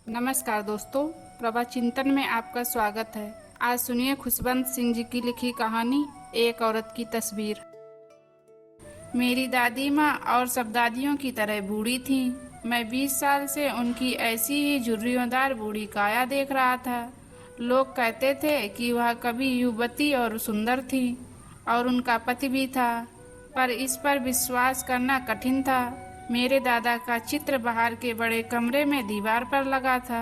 नमस्कार दोस्तों, प्रभा चिंतन में आपका स्वागत है। आज सुनिए खुशवंत सिंह जी की लिखी कहानी एक औरत की तस्वीर। मेरी दादी माँ और सब दादियों की तरह बूढ़ी थीं। मैं 20 साल से उनकी ऐसी ही झुर्रियोंदार बूढ़ी काया देख रहा था। लोग कहते थे कि वह कभी युवती और सुंदर थी और उनका पति भी था, पर इस पर विश्वास करना कठिन था। मेरे दादा का चित्र बाहर के बड़े कमरे में दीवार पर लगा था।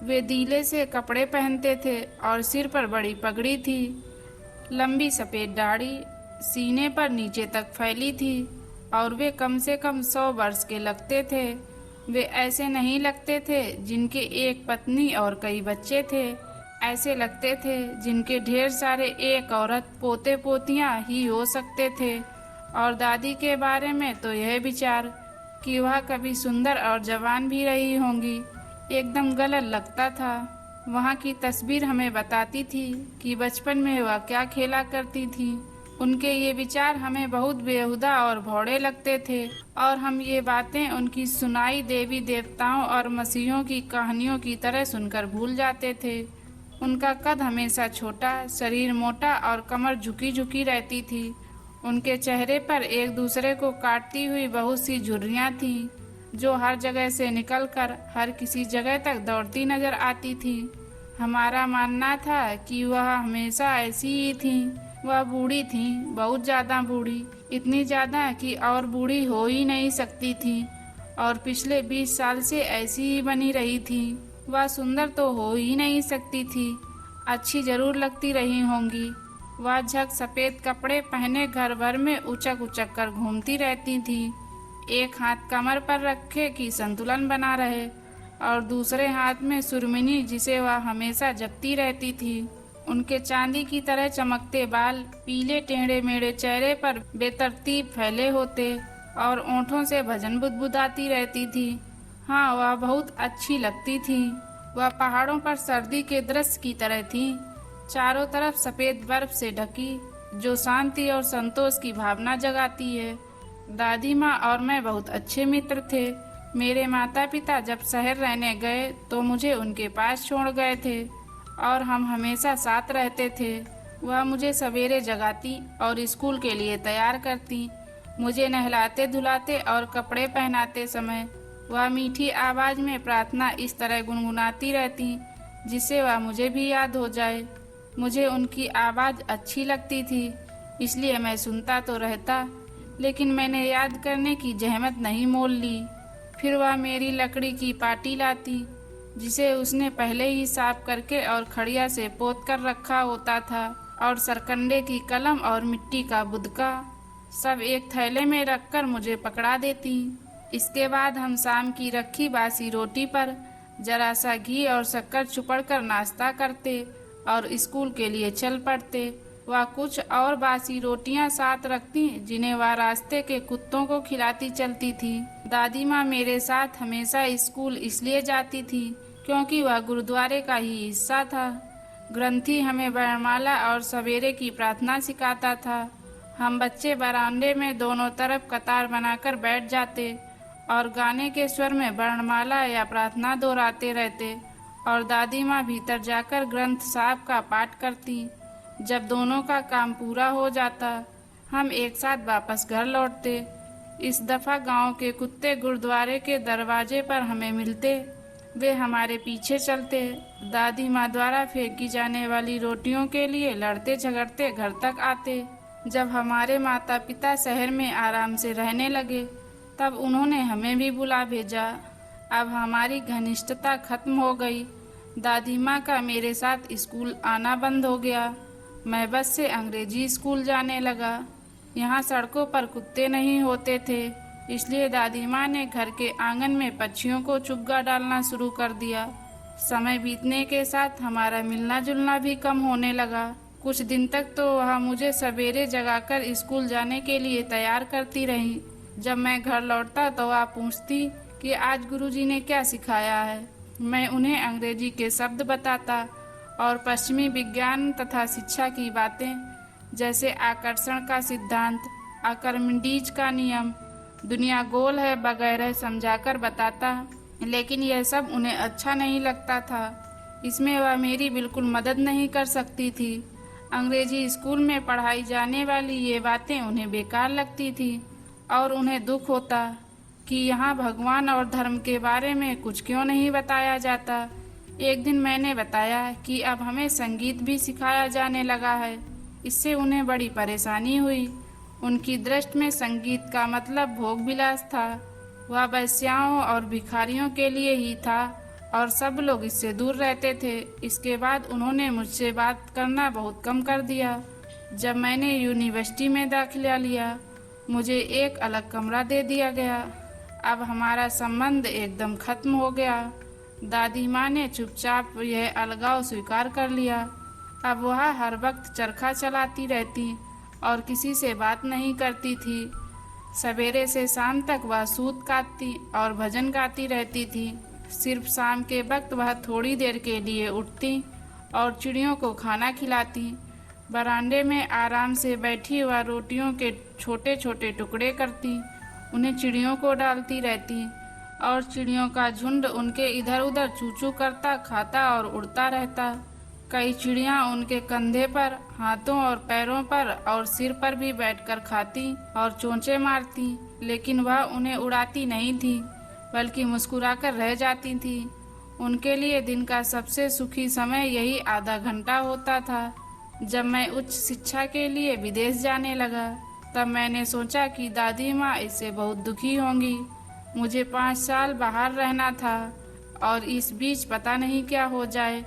वे ढीले से कपड़े पहनते थे और सिर पर बड़ी पगड़ी थी। लंबी सफ़ेद दाढ़ी सीने पर नीचे तक फैली थी और वे कम से कम 100 वर्ष के लगते थे। वे ऐसे नहीं लगते थे जिनके एक पत्नी और कई बच्चे थे। ऐसे लगते थे जिनके ढेर सारे एक औरत पोते पोतियां ही हो सकते थे। और दादी के बारे में तो यह विचार कि वह कभी सुंदर और जवान भी रही होंगी एकदम गलत लगता था। वहाँ की तस्वीर हमें बताती थी कि बचपन में वह क्या खेला करती थी। उनके ये विचार हमें बहुत बेहुदा और भौड़े लगते थे और हम ये बातें उनकी सुनाई देवी देवताओं और मसीहों की कहानियों की तरह सुनकर भूल जाते थे। उनका कद हमेशा छोटा, शरीर मोटा और कमर झुकी झुकी रहती थी। उनके चेहरे पर एक दूसरे को काटती हुई बहुत सी झुर्रियाँ थीं, जो हर जगह से निकलकर हर किसी जगह तक दौड़ती नजर आती थी। हमारा मानना था कि वह हमेशा ऐसी ही थीं। वह बूढ़ी थीं, बहुत ज़्यादा बूढ़ी, इतनी ज़्यादा कि और बूढ़ी हो ही नहीं सकती थी और पिछले 20 साल से ऐसी ही बनी रही थी। वह सुंदर तो हो ही नहीं सकती थी, अच्छी जरूर लगती रही होंगी। वह झक सफ़ेद कपड़े पहने घर भर में उचक उचक कर घूमती रहती थी, एक हाथ कमर पर रखे कि संतुलन बना रहे और दूसरे हाथ में सुरमिनी जिसे वह हमेशा जपती रहती थी। उनके चांदी की तरह चमकते बाल पीले टेढ़े मेढ़े चेहरे पर बेतरतीब फैले होते और ओंठों से भजन बुदबुदाती रहती थी। हाँ, वह बहुत अच्छी लगती थी। वह पहाड़ों पर सर्दी के दृश्य की तरह थी, चारों तरफ सफ़ेद बर्फ से ढकी, जो शांति और संतोष की भावना जगाती है। दादी माँ और मैं बहुत अच्छे मित्र थे। मेरे माता पिता जब शहर रहने गए तो मुझे उनके पास छोड़ गए थे और हम हमेशा साथ रहते थे। वह मुझे सवेरे जगाती और स्कूल के लिए तैयार करती। मुझे नहलाते धुलाते और कपड़े पहनाते समय वह मीठी आवाज़ में प्रार्थना इस तरह गुनगुनाती रहती जिससे वह मुझे भी याद हो जाए। मुझे उनकी आवाज़ अच्छी लगती थी, इसलिए मैं सुनता तो रहता, लेकिन मैंने याद करने की जहमत नहीं मोल ली। फिर वह मेरी लकड़ी की पाटी लाती, जिसे उसने पहले ही साफ करके और खड़िया से पोत कर रखा होता था, और सरकंडे की कलम और मिट्टी का बुदका सब एक थैले में रखकर मुझे पकड़ा देती। इसके बाद हम शाम की रखी बासी रोटी पर जरा सा घी और शक्कर चुपड़ कर नाश्ता करते और स्कूल के लिए चल पड़ते। वह कुछ और बासी रोटियां साथ रखती जिन्हें वह रास्ते के कुत्तों को खिलाती चलती थी। दादी माँ मेरे साथ हमेशा स्कूल इसलिए जाती थी क्योंकि वह गुरुद्वारे का ही हिस्सा था। ग्रंथी हमें वर्णमाला और सवेरे की प्रार्थना सिखाता था। हम बच्चे बरामदे में दोनों तरफ कतार बनाकर बैठ जाते और गाने के स्वर में वर्णमाला या प्रार्थना दोहराते रहते और दादी माँ भीतर जाकर ग्रंथ साहब का पाठ करती। जब दोनों का काम पूरा हो जाता, हम एक साथ वापस घर लौटते। इस दफ़ा गांव के कुत्ते गुरुद्वारे के दरवाजे पर हमें मिलते। वे हमारे पीछे चलते, दादी माँ द्वारा फेंकी जाने वाली रोटियों के लिए लड़ते झगड़ते घर तक आते। जब हमारे माता पिता शहर में आराम से रहने लगे, तब उन्होंने हमें भी बुला भेजा। अब हमारी घनिष्ठता खत्म हो गई। दादी माँ का मेरे साथ स्कूल आना बंद हो गया। मैं बस से अंग्रेजी स्कूल जाने लगा। यहाँ सड़कों पर कुत्ते नहीं होते थे, इसलिए दादी माँ ने घर के आंगन में पक्षियों को चुग्गा डालना शुरू कर दिया। समय बीतने के साथ हमारा मिलना जुलना भी कम होने लगा। कुछ दिन तक तो वह मुझे सवेरे जगाकर स्कूल जाने के लिए तैयार करती रही। जब मैं घर लौटता तो वह पूछती कि आज गुरुजी ने क्या सिखाया है। मैं उन्हें अंग्रेजी के शब्द बताता और पश्चिमी विज्ञान तथा शिक्षा की बातें, जैसे आकर्षण का सिद्धांत, आर्किमिडीज का नियम, दुनिया गोल है वगैरह समझाकर बताता। लेकिन यह सब उन्हें अच्छा नहीं लगता था। इसमें वह मेरी बिल्कुल मदद नहीं कर सकती थी। अंग्रेजी स्कूल में पढ़ाई जाने वाली ये बातें उन्हें बेकार लगती थी और उन्हें दुख होता कि यहाँ भगवान और धर्म के बारे में कुछ क्यों नहीं बताया जाता। एक दिन मैंने बताया कि अब हमें संगीत भी सिखाया जाने लगा है। इससे उन्हें बड़ी परेशानी हुई। उनकी दृष्टि में संगीत का मतलब भोग विलास था। वह वैश्याओं और भिखारियों के लिए ही था और सब लोग इससे दूर रहते थे। इसके बाद उन्होंने मुझसे बात करना बहुत कम कर दिया। जब मैंने यूनिवर्सिटी में दाखिला लिया, मुझे एक अलग कमरा दे दिया गया। अब हमारा संबंध एकदम खत्म हो गया। दादी माँ ने चुपचाप यह अलगाव स्वीकार कर लिया। अब वह हर वक्त चरखा चलाती रहती और किसी से बात नहीं करती थी। सवेरे से शाम तक वह सूत काटती और भजन गाती रहती थी। सिर्फ शाम के वक्त वह थोड़ी देर के लिए उठती और चिड़ियों को खाना खिलाती। बरामदे में आराम से बैठी वह रोटियों के छोटे छोटे टुकड़े करती, उन्हें चिड़ियों को डालती रहती और चिड़ियों का झुंड उनके इधर उधर चू चू करता, खाता और उड़ता रहता। कई चिड़ियाँ उनके कंधे पर, हाथों और पैरों पर और सिर पर भी बैठकर खाती और चोंचे मारती, लेकिन वह उन्हें उड़ाती नहीं थी, बल्कि मुस्कुराकर रह जाती थी। उनके लिए दिन का सबसे सुखी समय यही आधा घंटा होता था। जब मैं उच्च शिक्षा के लिए विदेश जाने लगा, तब मैंने सोचा कि दादी माँ इससे बहुत दुखी होंगी। मुझे 5 साल बाहर रहना था और इस बीच पता नहीं क्या हो जाए,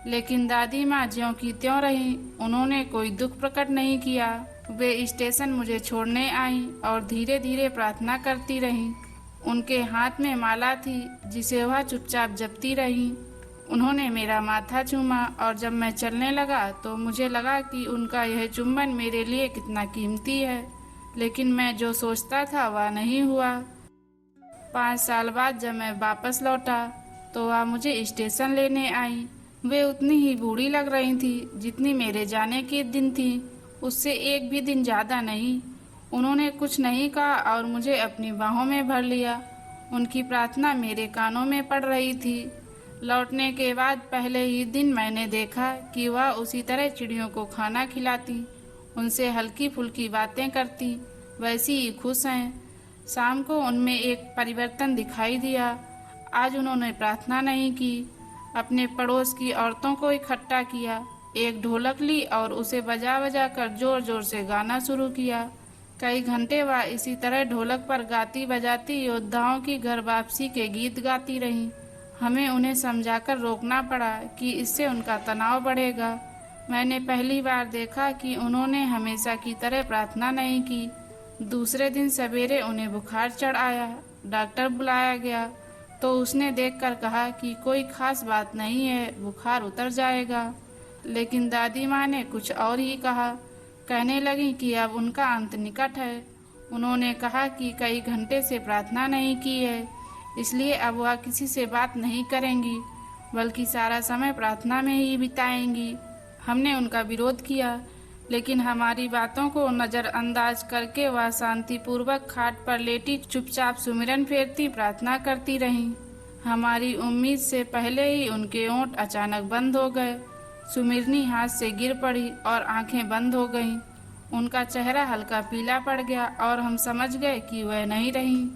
लेकिन दादी माँ ज्यों की त्यों रहीं। उन्होंने कोई दुख प्रकट नहीं किया। वे स्टेशन मुझे छोड़ने आईं और धीरे धीरे प्रार्थना करती रहीं। उनके हाथ में माला थी जिसे वह चुपचाप जपती रहीं। उन्होंने मेरा माथा चूमा और जब मैं चलने लगा तो मुझे लगा कि उनका यह चुंबन मेरे लिए कितना कीमती है, लेकिन मैं जो सोचता था वह नहीं हुआ। 5 साल बाद जब मैं वापस लौटा तो वह मुझे स्टेशन लेने आई। वे उतनी ही बूढ़ी लग रही थी जितनी मेरे जाने के दिन थी, उससे एक भी दिन ज़्यादा नहीं। उन्होंने कुछ नहीं कहा और मुझे अपनी बाहों में भर लिया। उनकी प्रार्थना मेरे कानों में पड़ रही थी। लौटने के बाद पहले ही दिन मैंने देखा कि वह उसी तरह चिड़ियों को खाना खिलाती, उनसे हल्की फुल्की बातें करती, वैसी ही खुश हैं। शाम को उनमें एक परिवर्तन दिखाई दिया। आज उन्होंने प्रार्थना नहीं की, अपने पड़ोस की औरतों को इकट्ठा किया, एक ढोलक ली और उसे बजा बजा कर जोर जोर से गाना शुरू किया। कई घंटे वह इसी तरह ढोलक पर गाती बजाती योद्धाओं की घर वापसी के गीत गाती रहीं। हमें उन्हें समझाकर रोकना पड़ा कि इससे उनका तनाव बढ़ेगा। मैंने पहली बार देखा कि उन्होंने हमेशा की तरह प्रार्थना नहीं की। दूसरे दिन सवेरे उन्हें बुखार चढ़ आया। डॉक्टर बुलाया गया तो उसने देखकर कहा कि कोई खास बात नहीं है, बुखार उतर जाएगा। लेकिन दादी माँ ने कुछ और ही कहा। कहने लगी कि अब उनका अंत निकट है। उन्होंने कहा कि कई घंटे से प्रार्थना नहीं की है, इसलिए अब वह किसी से बात नहीं करेंगी, बल्कि सारा समय प्रार्थना में ही बिताएंगी। हमने उनका विरोध किया, लेकिन हमारी बातों को नज़रअंदाज करके वह शांतिपूर्वक खाट पर लेटी चुपचाप सुमिरन फेरती प्रार्थना करती रहीं। हमारी उम्मीद से पहले ही उनके ओंठ अचानक बंद हो गए। सुमिरनी हाथ से गिर पड़ी और आंखें बंद हो गईं। उनका चेहरा हल्का पीला पड़ गया और हम समझ गए कि वह नहीं रहीं।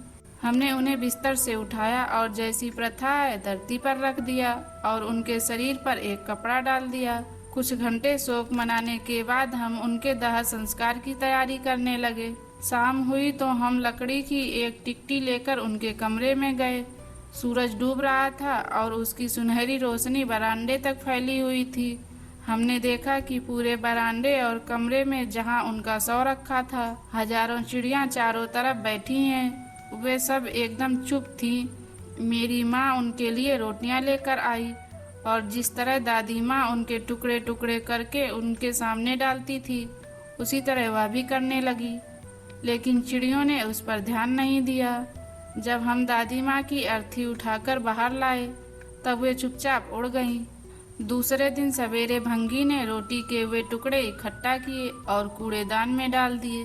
हमने उन्हें बिस्तर से उठाया और जैसी प्रथा है धरती पर रख दिया और उनके शरीर पर एक कपड़ा डाल दिया। कुछ घंटे शोक मनाने के बाद हम उनके दाह संस्कार की तैयारी करने लगे। शाम हुई तो हम लकड़ी की एक टिकटी लेकर उनके कमरे में गए। सूरज डूब रहा था और उसकी सुनहरी रोशनी बरामदे तक फैली हुई थी। हमने देखा कि पूरे बरामदे और कमरे में जहां उनका शव रखा था, हजारों चिड़ियां चारों तरफ बैठी हैं। वे सब एकदम चुप थीं। मेरी माँ उनके लिए रोटियां लेकर आई और जिस तरह दादी माँ उनके टुकड़े टुकड़े करके उनके सामने डालती थी, उसी तरह वह भी करने लगी। लेकिन चिड़ियों ने उस पर ध्यान नहीं दिया। जब हम दादी माँ की अर्थी उठाकर बाहर लाए, तब वे चुपचाप उड़ गईं। दूसरे दिन सवेरे भंगी ने रोटी के वे टुकड़े इकट्ठा किए और कूड़ेदान में डाल दिए।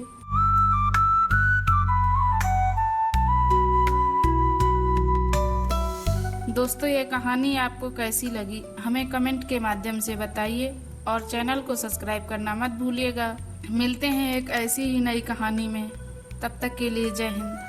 दोस्तों, ये कहानी आपको कैसी लगी हमें कमेंट के माध्यम से बताइए और चैनल को सब्सक्राइब करना मत भूलिएगा। मिलते हैं एक ऐसी ही नई कहानी में। तब तक के लिए जय हिंद।